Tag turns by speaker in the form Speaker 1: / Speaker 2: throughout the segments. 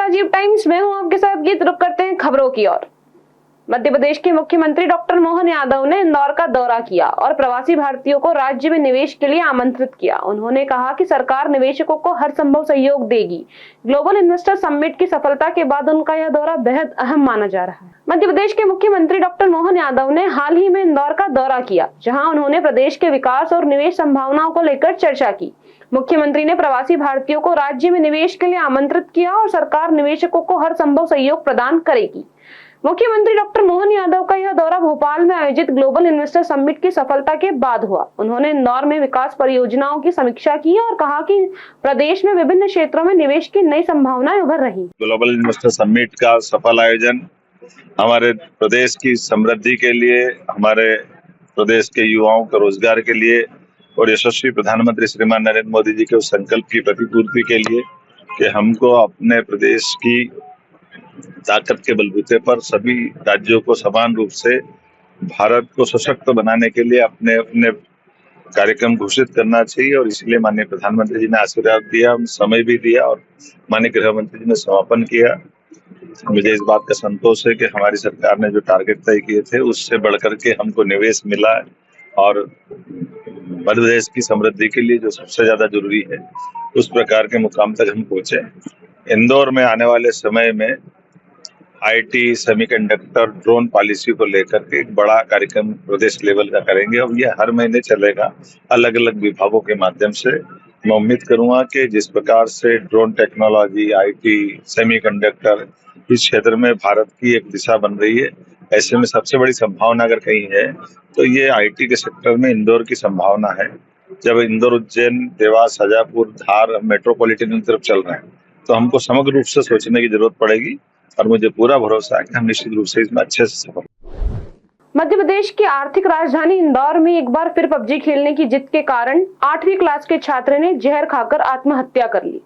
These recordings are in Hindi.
Speaker 1: राजीव टाइम्स में हूं आपके साथ। गीत रुक करते हैं खबरों की ओर। मध्य प्रदेश के मुख्यमंत्री डॉक्टर मोहन यादव ने इंदौर का दौरा किया और प्रवासी भारतीयों को राज्य में निवेश के लिए आमंत्रित किया। उन्होंने कहा कि सरकार निवेशकों को हर संभव सहयोग देगी। ग्लोबल इन्वेस्टर समिट की सफलता के बाद उनका यह दौरा बेहद अहम माना जा रहा है। मध्य प्रदेश के मुख्यमंत्री डॉक्टर मोहन यादव ने हाल ही में इंदौर का दौरा किया, जहाँ उन्होंने प्रदेश के विकास और निवेश संभावनाओं को लेकर चर्चा की। मुख्यमंत्री ने प्रवासी भारतीयों को राज्य में निवेश के लिए आमंत्रित किया और सरकार निवेशकों को हर संभव सहयोग प्रदान करेगी। मुख्यमंत्री डॉक्टर मोहन यादव का यह दौरा भोपाल में आयोजित ग्लोबल इन्वेस्टर समिट की सफलता के बाद हुआ। उन्होंने इंदौर में विकास परियोजनाओं की समीक्षा की और कहा कि प्रदेश में विभिन्न क्षेत्रों में निवेश की नई संभावनाएं उभर रही।
Speaker 2: ग्लोबल इन्वेस्टर समिट का सफल आयोजन हमारे प्रदेश की समृद्धि के लिए, हमारे प्रदेश के युवाओं के रोजगार के लिए और यशस्वी प्रधानमंत्री श्रीमान नरेंद्र मोदी जी के उस संकल्प की प्रतिपूर्ति के लिए कि हमको अपने प्रदेश की ताकत के बलबूते पर सभी राज्यों को समान रूप से भारत को सशक्त बनाने के लिए अपने अपने कार्यक्रम घोषित करना चाहिए। और इसलिए माननीय प्रधानमंत्री जी ने आशीर्वाद दिया, समय भी दिया और माननीय गृह मंत्री जी ने समापन किया। मुझे इस बात का संतोष है कि हमारी सरकार ने जो टारगेट तय किए थे उससे बढ़कर के हमको निवेश मिला है और मध्य प्रदेश की समृद्धि के लिए जो सबसे ज्यादा जरूरी है उस प्रकार के मुकाम तक हम पहुंचे। इंदौर में आने वाले समय में आईटी, सेमीकंडक्टर, ड्रोन पॉलिसी को लेकर के एक बड़ा कार्यक्रम प्रदेश लेवल का करेंगे और ये हर महीने चलेगा अलग अलग विभागों के माध्यम से। मैं उम्मीद करूंगा कि जिस प्रकार से ड्रोन टेक्नोलॉजी, आईटी, सेमीकंडक्टर इस क्षेत्र में भारत की एक दिशा बन रही है, ऐसे में सबसे बड़ी संभावना अगर कहीं है तो ये आईटी के सेक्टर में इंदौर की संभावना है। जब इंदौर, उज्जैन, देवास, शाजापुर, धार मेट्रोपॉलिटन की तरफ चल रहे हैं तो हमको समग्र रूप से सोचने की जरूरत पड़ेगी और मुझे पूरा भरोसा है कि हम निश्चित रूप से इसमें अच्छे से सफल।
Speaker 1: मध्य प्रदेश की आर्थिक राजधानी इंदौर में एक बार फिर पबजी खेलने की जिद के कारण 8वीं क्लास के छात्र ने जहर खाकर आत्महत्या कर ली।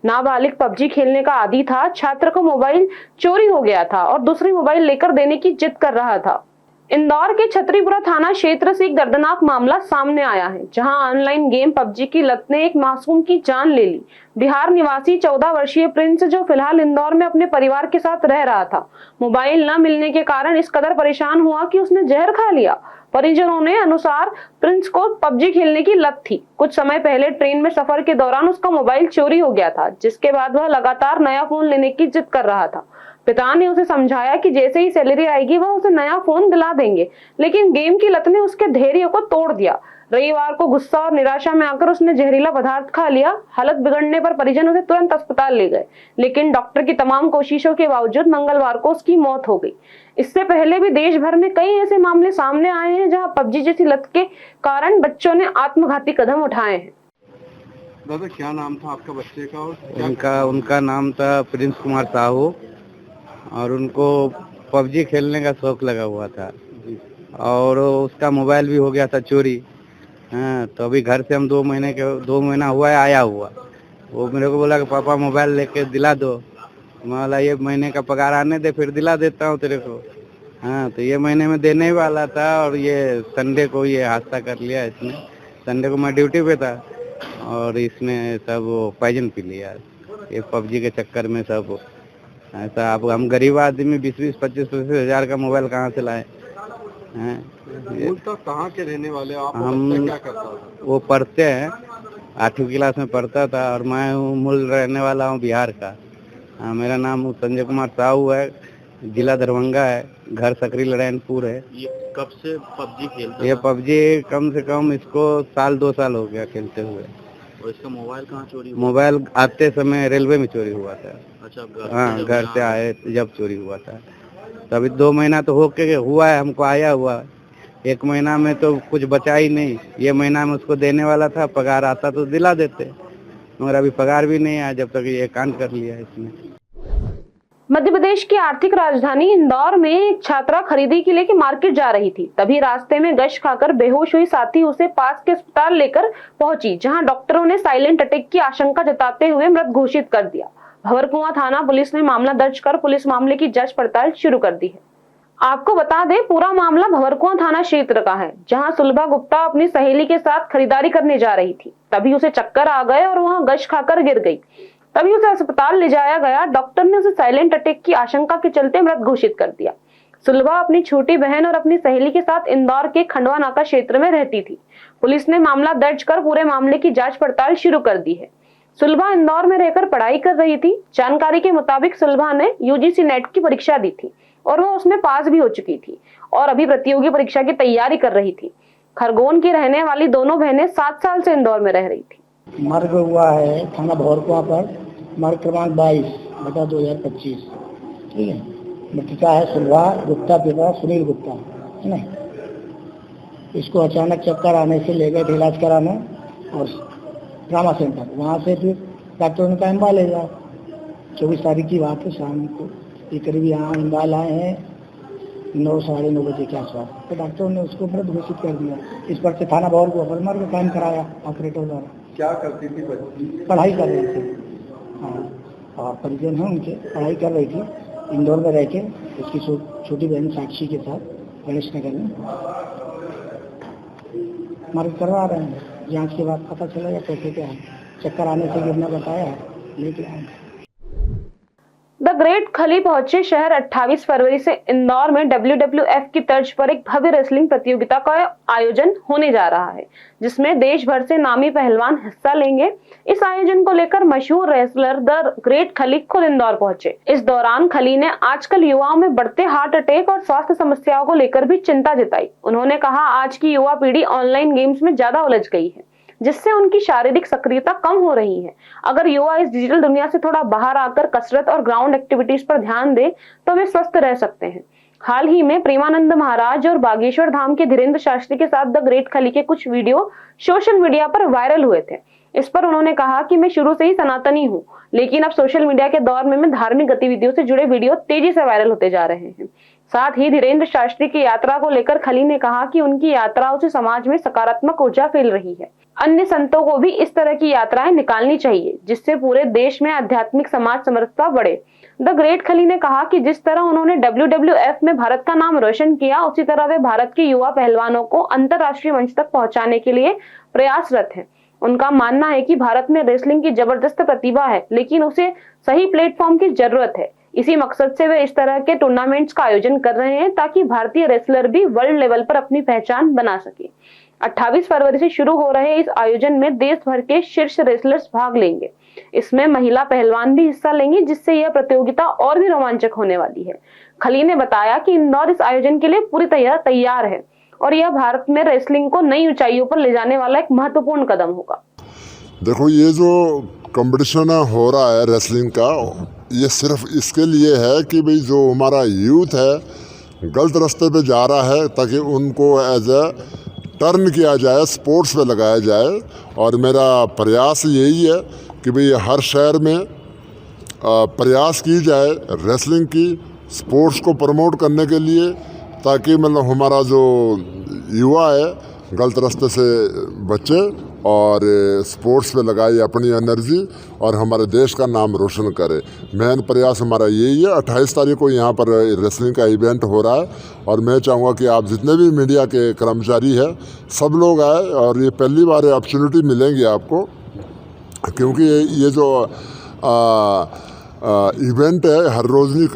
Speaker 1: नाबालिग पबजी खेलने का आदी था। छात्र को मोबाइल चोरी हो गया था और दूसरी मोबाइल लेकर देने की जिद कर रहा था। इंदौर के छतरीपुरा थाना क्षेत्र से एक दर्दनाक मामला सामने आया है, जहां ऑनलाइन गेम पबजी की लत ने एक मासूम की जान ले ली। बिहार निवासी 14 वर्षीय प्रिंस, जो फिलहाल इंदौर में अपने परिवार के साथ रह रहा था, मोबाइल न मिलने के कारण इस कदर परेशान हुआ कि उसने जहर खा लिया। परिजनों ने अनुसार प्रिंस को पबजी खेलने की लत थी। कुछ समय पहले ट्रेन में सफर के दौरान उसका मोबाइल चोरी हो गया था, जिसके बाद वह लगातार नया फोन लेने की जिद कर रहा था। पिता ने उसे समझाया कि जैसे ही सैलरी आएगी वह उसे नया फोन दिला देंगे, लेकिन गेम की लत ने उसके धैर्य को तोड़ दिया। रविवार को गुस्सा और निराशा में आकर उसने जहरीला पदार्थ खा लिया। हालत बिगड़ने पर परिजन उसे तुरंत अस्पताल ले गए, लेकिन डॉक्टर की तमाम कोशिशों के बावजूद मंगलवार को उसकी मौत हो गई। इससे पहले भी देश भर में कई ऐसे मामले सामने आए हैं जहां पबजी जैसी लत के कारण बच्चों ने आत्मघाती कदम उठाए हैं।
Speaker 3: दादा, क्या नाम था आपका बच्चे का?
Speaker 4: उनका नाम था प्रिंस कुमार साहू और उनको पबजी खेलने का शौक लगा हुआ था और उसका मोबाइल भी हो गया था चोरी। हाँ, तो अभी घर से हम 2 महीना हुआ है आया हुआ। वो मेरे को बोला कि पापा मोबाइल लेके दिला दो। मैं बोला ये महीने का पगार आने दे फिर दिला देता हूँ तेरे को। हाँ, तो ये महीने में देने ही वाला था और ये संडे को ये हादसा कर लिया इसने। संडे को मैं ड्यूटी पे था और इसने सब पॉइजन पी लिया। ये पबजी के चक्कर में सब ऐसा। अब हम गरीब आदमी 20-20, 25-25 हजार का मोबाइल कहाँ से लाए हैं?
Speaker 3: तो कहाँ के रहने वाले आप?
Speaker 4: हम
Speaker 3: क्या करता था?
Speaker 4: वो पढ़ते हैं, 8वीं क्लास में पढ़ता था और मैं मूल रहने वाला हूँ बिहार का। हाँ, मेरा नाम संजय कुमार साहू है, जिला दरभंगा है, घर सकरी लड़ैनपुर है।
Speaker 3: ये कब से पबजी खेलते?
Speaker 4: ये पबजी कम से कम इसको 1-2 साल हो गया खेलते हुए।
Speaker 3: और इसका मोबाइल कहाँ चोरी हुआ?
Speaker 4: मोबाइल आते समय रेलवे में चोरी हुआ था।
Speaker 3: अच्छा,
Speaker 4: हाँ, घर से आए जब चोरी हुआ था। तो अभी 2 महीना तो होके हुआ है हमको आया हुआ। 1 महीना में तो कुछ बचा ही नहीं। ये महीना में उसको देने वाला था, पगार आता तो दिला देते, मगर अभी पगार भी नहीं आया जब तक ये कांड कर लिया इसने।
Speaker 1: मध्य प्रदेश की आर्थिक राजधानी इंदौर में एक छात्रा खरीदी के लिए मार्केट जा रही थी। तभी रास्ते में गश खाकर बेहोश हुई साथी उसे पास के अस्पताल लेकर पहुंची, जहां डॉक्टरों ने साइलेंट अटैक की आशंका जताते हुए मृत घोषित कर दिया। भंवरकुआं थाना पुलिस ने मामला दर्ज कर पुलिस मामले की जांच पड़ताल शुरू कर दी है। आपको बता दें, पूरा मामला भंवरकुआं थाना क्षेत्र का है, जहां सुलभा गुप्ता अपनी सहेली के साथ खरीदारी करने जा रही थी। तभी उसे चक्कर आ गए और वहां गश खाकर गिर गई। तभी उसे अस्पताल ले जाया गया। डॉक्टर ने उसे साइलेंट अटैक की आशंका के चलते मृत घोषित कर दिया। सुलभा अपनी छोटी बहन और अपनी सहेली के साथ इंदौर के खंडवा नाका क्षेत्र में रहती थी। पुलिस ने मामला दर्ज कर पूरे मामले की जांच पड़ताल शुरू कर दी है। सुलभा इंदौर में रहकर पढ़ाई कर रही थी। जानकारी के मुताबिक सुलभा ने यूजीसी नेट की परीक्षा दी थी और वो उसमें पास भी हो चुकी थी और अभी प्रतियोगी परीक्षा की तैयारी कर रही थी। खरगोन की रहने वाली दोनों बहनें 7 साल से इंदौर में रह रही थी।
Speaker 5: मर्ग हुआ है थाना भौरकुआ पर, मर्ग क्रमांक 22/2025। ठीक है। मृतका है सुलभा गुप्ता, पिता सुनील गुप्ता, है ना। इसको अचानक चक्कर आने से ले गए थे इलाज कराने और ट्रामा सेंटर, वहाँ से फिर डॉक्टरों ने कहा इम्बाल ले जाओ। 24 तारीख की बात है, शाम को ये करीब यहाँ इम्बाल आए हैं 9 साढ़े 9 बजे के आसपास। तो डॉक्टरों ने उसको मृत घोषित कर दिया। इस पर से थाना भौरकुआ पर मर्ग कायम कराया ऑपरेटर द्वारा।
Speaker 3: क्या करती थी बच्ची?
Speaker 5: पढ़ाई कर रही थी, हाँ, और परिजन हैं उनके, पढ़ाई कर रही थी इंदौर में रह के उसकी छोटी बहन साक्षी के साथ गणेश नगर में। मर्ग करवा रहे हैं, जांच के बाद पता चलेगा कैसे क्या है। चक्कर आने से गिरना बताया है, लेके आए।
Speaker 1: द ग्रेट खली पहुंचे शहर। 28 फरवरी से इंदौर में WWF की तर्ज पर एक भव्य रेसलिंग प्रतियोगिता का आयोजन होने जा रहा है, जिसमें देश भर से नामी पहलवान हिस्सा लेंगे। इस आयोजन को लेकर मशहूर रेसलर द ग्रेट खली खुद इंदौर पहुंचे। इस दौरान खली ने आजकल युवाओं में बढ़ते हार्ट अटैक और स्वास्थ्य समस्याओं को लेकर भी चिंता जताई। उन्होंने कहा, आज की युवा पीढ़ी ऑनलाइन गेम्स में ज्यादा उलझ गई है, जिससे उनकी शारीरिक सक्रियता कम हो रही है। अगर युवा इस डिजिटल दुनिया से थोड़ा बाहर आकर कसरत और ग्राउंड एक्टिविटीज पर ध्यान दे तो वे स्वस्थ रह सकते हैं। हाल ही में प्रेमानंद महाराज और बागेश्वर धाम के धीरेन्द्र शास्त्री के साथ द ग्रेट खली के कुछ वीडियो सोशल मीडिया पर वायरल हुए थे। इस पर उन्होंने कहा कि मैं शुरू से ही सनातनी हूँ, लेकिन अब सोशल मीडिया के दौर में धार्मिक गतिविधियों से जुड़े वीडियो तेजी से वायरल होते जा रहे हैं। साथ ही धीरेन्द्र शास्त्री की यात्रा को लेकर खली ने कहा कि उनकी यात्राओं से समाज में सकारात्मक ऊर्जा फैल रही है। अन्य संतों को भी इस तरह की यात्राएं निकालनी चाहिए, जिससे पूरे देश में आध्यात्मिक समाज समरसता बढ़े। द ग्रेट खली ने कहा कि जिस तरह उन्होंने WWF में भारत का नाम रोशन किया, उसी तरह वे भारत के युवा पहलवानों को अंतर्राष्ट्रीय मंच तक पहुंचाने के लिए प्रयासरत हैं। उनका मानना है कि भारत में रेसलिंग की जबरदस्त प्रतिभा है, लेकिन उसे सही प्लेटफॉर्म की जरूरत है। इसी मकसद से वे इस तरह के टूर्नामेंट्स का आयोजन कर रहे हैं, ताकि भारतीय रेसलर भी वर्ल्ड लेवल पर अपनी पहचान बना सके। 28 फरवरी से शुरू हो रहे इस आयोजन में देश भर के शीर्ष रेसलर्स भाग लेंगे। इसमें महिला पहलवान भी हिस्सा लेंगे, जिससे यह प्रतियोगिता और भी रोमांचक होने वाली है। खली ने बताया कि इंदौर इस आयोजन के लिए पूरी तैयार है और यह भारत में रेसलिंग को नई ऊंचाइयों पर ले जाने वाला एक महत्वपूर्ण कदम होगा।
Speaker 6: देखो, ये जो कंपटीशन हो रहा है रेसलिंग का, ये सिर्फ इसके लिए है कि भाई जो हमारा यूथ है गलत रास्ते पे जा रहा है, ताकि उनको एज ए टर्न किया जाए, स्पोर्ट्स पे लगाया जाए। और मेरा प्रयास यही है कि भाई हर शहर में प्रयास की जाए रेसलिंग की, स्पोर्ट्स को प्रमोट करने के लिए, ताकि मतलब हमारा जो युवा है गलत रास्ते से बचे और स्पोर्ट्स पे लगाए अपनी एनर्जी और हमारे देश का नाम रोशन करे। मेन प्रयास हमारा यही है। 28 तारीख को यहाँ पर रेसलिंग का इवेंट हो रहा है और मैं चाहूँगा कि आप जितने भी मीडिया के कर्मचारी हैं सब लोग आए, और ये पहली बार अपॉर्चुनिटी मिलेंगी आपको, क्योंकि ये जो इवेंट है हर रोज़ नहीं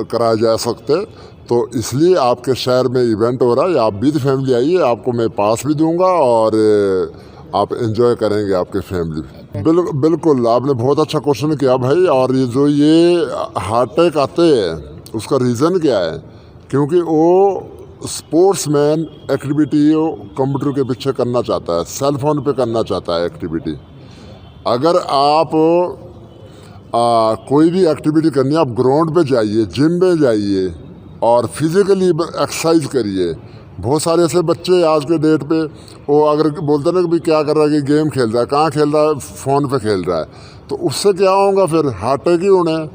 Speaker 6: कराए जा सकते। तो इसलिए आपके शहर में इवेंट हो रहा है, आप विद फैमिली आइए, आपको मैं पास भी दूंगा और आप एंजॉय करेंगे आपके फैमिली। बिल्कुल, आपने बहुत अच्छा क्वेश्चन किया भाई। और ये जो हार्ट अटैक आते हैं उसका रीज़न क्या है? क्योंकि वो स्पोर्ट्समैन एक्टिविटी कंप्यूटर के पीछे करना चाहता है, सेल फोन पे करना चाहता है एक्टिविटी। अगर आप कोई भी एक्टिविटी करनी है, आप ग्राउंड पे जाइए, जिम में जाइए और फिजिकली एक्सरसाइज करिए। बहुत सारे ऐसे बच्चे आज के डेट पे वो अगर बोलते ना कि भाई क्या कर रहा है, कि गेम खेल रहा है, कहाँ खेल रहा है, फ़ोन पे खेल रहा है, तो उससे क्या होगा फिर हार्ट अटैक ही होना है।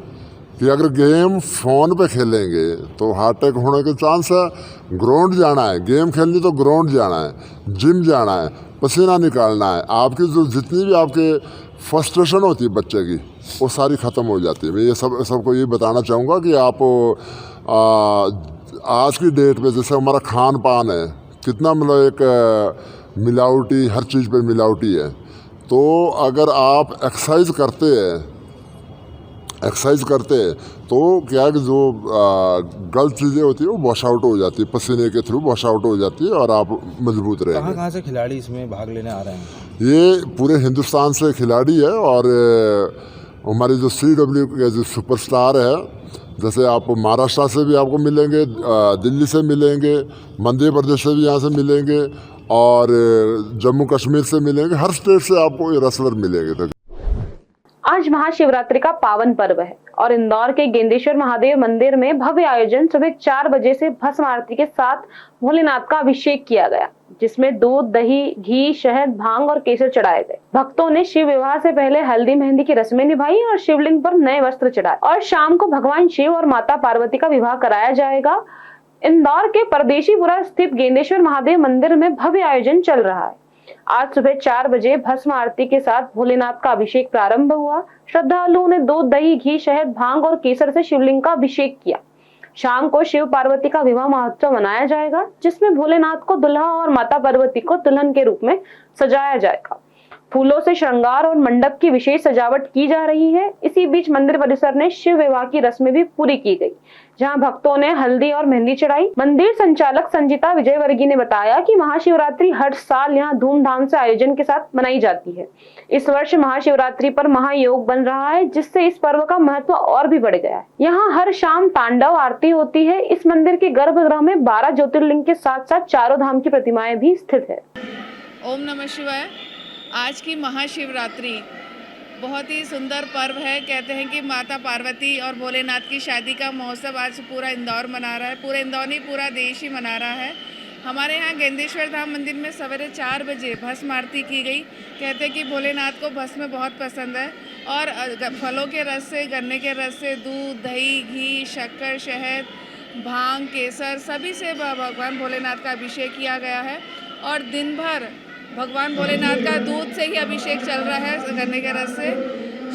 Speaker 6: कि अगर गेम फ़ोन पे खेलेंगे तो हार्ट अटैक होने के चांस है। ग्राउंड जाना है, गेम खेलनी तो ग्राउंड जाना है, जिम जाना है, पसीना निकालना है, आपकी जो जितनी भी आपके फ्रस्ट्रेशन होती है बच्चे की वो सारी ख़त्म हो जाती है। मैं ये सबको ये बताना चाहूँगा कि आप आज की डेट में जैसे हमारा खान पान है कितना मतलब एक मिलावटी, हर चीज़ पे मिलावटी है। तो अगर आप एक्सरसाइज करते हैं तो क्या है कि जो गलत चीज़ें होती है वो वॉश आउट हो जाती है, पसीने के थ्रू वॉश आउट हो जाती है और आप मजबूत रहेंगे।
Speaker 7: कहाँ से खिलाड़ी इसमें भाग लेने आ रहे हैं?
Speaker 6: ये पूरे हिंदुस्तान से खिलाड़ी है और हमारे जो CW के जो सुपरस्टार है, जैसे आप महाराष्ट्र से भी आपको मिलेंगे, दिल्ली से मिलेंगे, मध्य प्रदेश से भी यहाँ से मिलेंगे और जम्मू कश्मीर से मिलेंगे, हर स्टेट से आपको ये रेसलर मिलेंगे।
Speaker 1: आज महाशिवरात्रि का पावन पर्व है और इंदौर के गेंदेश्वर महादेव मंदिर में भव्य आयोजन सुबह 4 बजे से भस्म आरती के साथ भोलेनाथ का अभिषेक किया गया, जिसमें दूध, दही, घी, शहद, भांग और केसर चढ़ाए गए। भक्तों ने शिव विवाह से पहले हल्दी मेहंदी की रस्में निभाई और शिवलिंग पर नए वस्त्र चढ़ाए और शाम को भगवान शिव और माता पार्वती का विवाह कराया जाएगा। इंदौर के परदेशीपुरा स्थित गेंदेश्वर महादेव मंदिर में भव्य आयोजन चल रहा है। आज सुबह 4 बजे भस्म आरती के साथ भोलेनाथ का अभिषेक प्रारंभ हुआ। श्रद्धालुओं ने दूध, दही, घी, शहद, भांग और केसर से शिवलिंग का अभिषेक किया। शाम को शिव पार्वती का विवाह महोत्सव मनाया जाएगा, जिसमें भोलेनाथ को दुल्हा और माता पार्वती को दुल्हन के रूप में सजाया जाएगा। फूलों से श्रृंगार और मंडप की विशेष सजावट की जा रही है। इसी बीच मंदिर परिसर में शिव विवाह की रस्में भी पूरी की गई, जहां भक्तों ने हल्दी और मेहंदी चढ़ाई। मंदिर संचालक संजीता विजयवर्गीय ने बताया कि महाशिवरात्रि हर साल यहां धूमधाम से आयोजन के साथ मनाई जाती है। इस वर्ष महाशिवरात्रि पर महायोग बन रहा है, जिससे इस पर्व का महत्व और भी बढ़ गया है। यहाँ हर शाम तांडव आरती होती है। इस मंदिर के गर्भगृह में 12 ज्योतिर्लिंग के साथ साथ चारों धाम की प्रतिमाएं भी स्थित है।
Speaker 8: ओम नमः शिवाय। आज की महाशिवरात्रि बहुत ही सुंदर पर्व है। कहते हैं कि माता पार्वती और भोलेनाथ की शादी का महोत्सव आज पूरा इंदौर मना रहा है। पूरा इंदौर नहीं, पूरा देश ही मना रहा है। हमारे यहाँ गेंदेश्वर धाम मंदिर में सवेरे 4 बजे भस्म आरती की गई। कहते हैं कि भोलेनाथ को भस्म बहुत पसंद है और फलों के रस से, गन्ने के रस से, दूध, दही, घी, शक्कर, शहद, भांग, केसर सभी से भगवान भोलेनाथ का अभिषेक किया गया है और दिन भर भगवान भोलेनाथ का दूध से ही अभिषेक चल रहा है, गन्ने के रस से।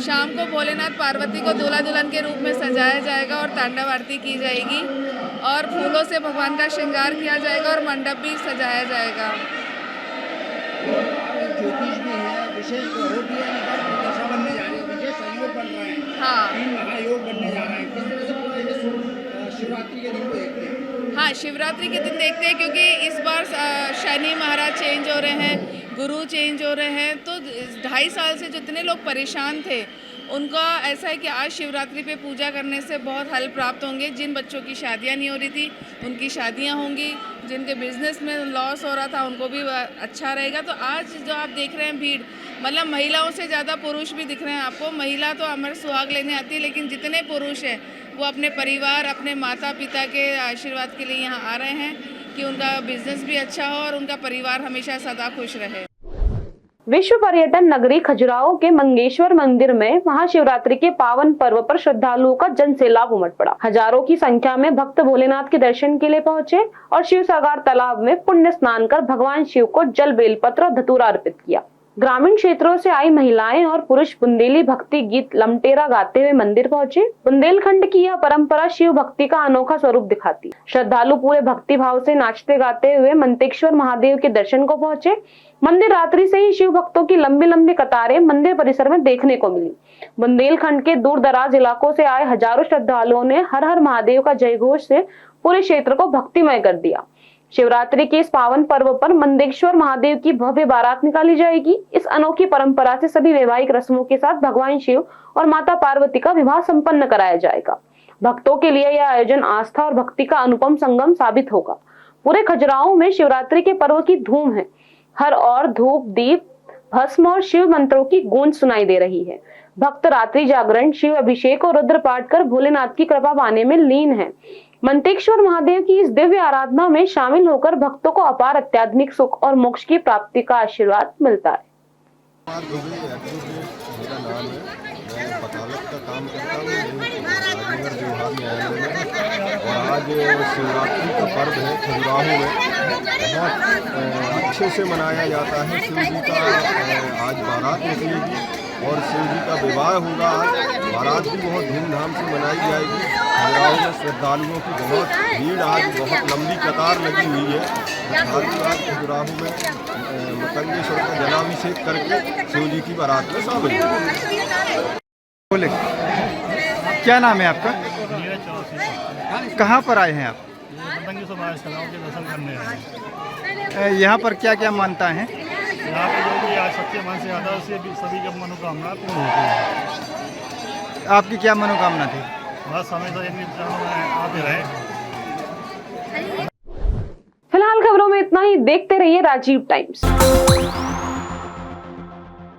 Speaker 8: शाम को भोलेनाथ पार्वती को दूल्हा दुल्हन के रूप में सजाया जाएगा और तांडव आरती की जाएगी और फूलों से भगवान का श्रृंगार किया जाएगा और मंडप भी सजाया जाएगा।
Speaker 5: ज्योतिष भी है, विशेष ग्रहों की दशा बनने जा रही है, विशेष संयोग बन रहा है।
Speaker 8: हाँ,
Speaker 5: 3 महायोग बनने जा रहा है। किस तरह से पूरा ये शिवरात्रि के दिन को देखते हैं?
Speaker 8: हाँ, शिवरात्रि के दिन देखते हैं क्योंकि इस बार शनि महाराज चेंज हो रहे हैं, गुरु चेंज हो रहे हैं, तो 2.5 साल से जितने लोग परेशान थे उनका ऐसा है कि आज शिवरात्रि पे पूजा करने से बहुत हल प्राप्त होंगे। जिन बच्चों की शादियां नहीं हो रही थी उनकी शादियां होंगी, जिनके बिजनेस में लॉस हो रहा था उनको भी अच्छा रहेगा। तो आज जो आप देख रहे हैं भीड़, मतलब महिलाओं से ज़्यादा पुरुष भी दिख रहे हैं आपको। महिला तो अमर सुहाग लेने आती है, लेकिन जितने पुरुष हैं वो अपने परिवार, अपने माता पिता के आशीर्वाद के लिए यहाँ आ रहे हैं कि उनका बिजनेस भी अच्छा हो और उनका परिवार हमेशा सदा खुश रहे।
Speaker 1: विश्व पर्यटन नगरी खजुराहो के मंगेश्वर मंदिर में महाशिवरात्रि के पावन पर्व पर श्रद्धालुओं का जनसैलाब उमड़ पड़ा। हजारों की संख्या में भक्त भोलेनाथ के दर्शन के लिए पहुंचे और शिव सागर तालाब में पुण्य स्नान कर भगवान शिव को जल, बेलपत्र और धतूरा अर्पित किया। ग्रामीण क्षेत्रों से आई महिलाएं और पुरुष बुंदेली भक्ति गीत लमटेरा गाते हुए मंदिर पहुंचे। बुंदेलखंड की यह परंपरा शिव भक्ति का अनोखा स्वरूप दिखाती। श्रद्धालु पूरे भक्ति भाव से नाचते गाते हुए मंतेश्वर महादेव के दर्शन को पहुंचे। मंदिर रात्रि से ही शिव भक्तों की लंबी लंबी कतारें मंदिर परिसर में देखने को मिली। बुंदेलखंड के दूर दराज इलाकों से आए हजारों श्रद्धालुओं ने हर हर महादेव का जयघोष से पूरे क्षेत्र को भक्तिमय कर दिया। शिवरात्रि के इस पावन पर्व पर मंदेश्वर महादेव की भव्य बारात निकाली जाएगी। इस अनोखी परंपरा से सभी वैवाहिक रस्मों के साथ भगवान शिव और माता पार्वती का विवाह संपन्न कराया जाएगा। भक्तों के लिए यह आयोजन आस्था और भक्ति का अनुपम संगम साबित होगा। पूरे खजुराहो में शिवरात्रि के पर्व की धूम है। हर ओर धूप, दीप, भस्म और शिव मंत्रों की गूंज सुनाई दे रही है। भक्त रात्रि जागरण, शिव अभिषेक और रुद्र पाठ कर भोलेनाथ की कृपा पाने में लीन है। मंतेश्वर महादेव की इस दिव्य आराधना में शामिल होकर भक्तों को अपार आध्यात्मिक सुख और मोक्ष की प्राप्ति का आशीर्वाद मिलता है।
Speaker 9: मेरा नाम है, मैं वकालत का काम करता हूँ राजनगर विभाग न्यायालय में। और आज शिवरात्रि का पर्व है खजुराहो में, बहुत अच्छे से मनाया जाता है। शिव जी का आज बारात निकलेगी और शिव जी का विवाह होगा आज। बारात भी बहुत धूमधाम से मनाई जाएगी। खजुराहो में श्रद्धालुओं की बहुत भीड़, आज बहुत लंबी कतार लगी हुई है। श्रद्धालु आज खजुराहो में मतंगेश्वर का जलाभिषेक करके शिव जी की बारात में शामिल होंगे।
Speaker 10: बोले, क्या नाम है आपका? कहाँ पर आए हैं आप?
Speaker 11: दर्शन करने आए।
Speaker 10: यहाँ पर क्या क्या मानता है?
Speaker 11: यहाँ पे जो भी आज सच्चे मन से आता है उससे भी सभी की मनोकामना पूर्ण होती है।
Speaker 10: आपकी क्या मनोकामना थी?
Speaker 11: बस हमेशा इनके चरणों में आते रहे।
Speaker 1: फिलहाल खबरों में इतना ही। देखते रहिए राजीव टाइम्स।